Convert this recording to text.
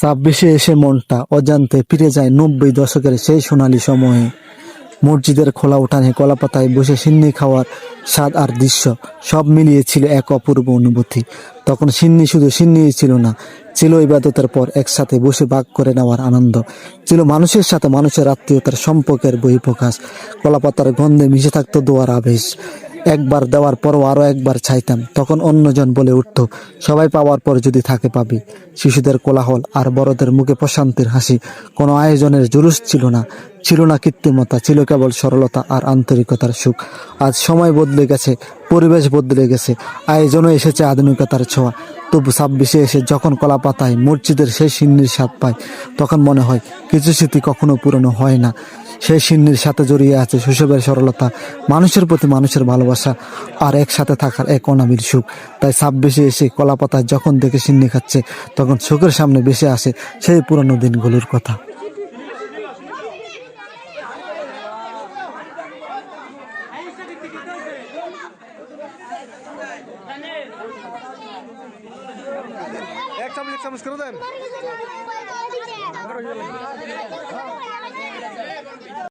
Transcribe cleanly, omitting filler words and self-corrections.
ছাব্বিশে এসে মনটা অজান্তে ফিরে যায় ৯০ দশকের সেই সোনালী সময়ে। মসজিদের খোলা উঠানে কলাপাতায় বসে সিন্নি খাওয়ার স্বাদ আর দৃশ্য সব মিলিয়ে ছিল এক অপূর্ব অনুভূতি। তখন সিন্নি শুধু সিন্নিই ছিল না, ছিল ইবাদতের পর একসাথে বসে ভাগ করে নেওয়ার আনন্দ, ছিল মানুষের সাথে মানুষের আত্মীয়তার সম্পর্কের বহিঃপ্রকাশ। কলাপাতার গন্ধে মিশে থাকতো দোয়ার আবেশ। একবার দেওয়ার পরও আরও একবার চাইতাম। তখন অন্যজন বলে উঠত, সবাই পাওয়ার পর যদি থাকে পাবি। শিশুদের কোলাহল আর বড়দের মুখে প্রশান্তির হাসি। কোনো আয়োজনের জুলুস ছিল না, ছিল না কৃত্রিমতা, ছিল কেবল সরলতা আর আন্তরিকতার সুখ। আজ সময় বদলে গেছে, পরিবেশ বদলে গেছে, আয়োজনও এসেছে আধুনিকতার ছোঁয়া। তবু ছাব্বিশে এসে যখন কলাপাতায় মসজিদের সেই সিন্নির স্বাদ পায়, তখন মনে হয় কিছু স্মৃতি কখনো পুরনো হয় না। সেই সিন্নির সাথে জড়িয়ে আছে শৈশবের সরলতা, মানুষের প্রতি মানুষের ভালোবাসা আর একসাথে থাকার এক অনাবিল সুখ। তাই ছাব্বিশে এসে কলাপাতায় যখন দেখে সিন্নি খাচ্ছে, তখন চোখের সামনে ভেসে আসে সেই পুরনো দিনগুলোর কথা। এক চামচ করে দেন।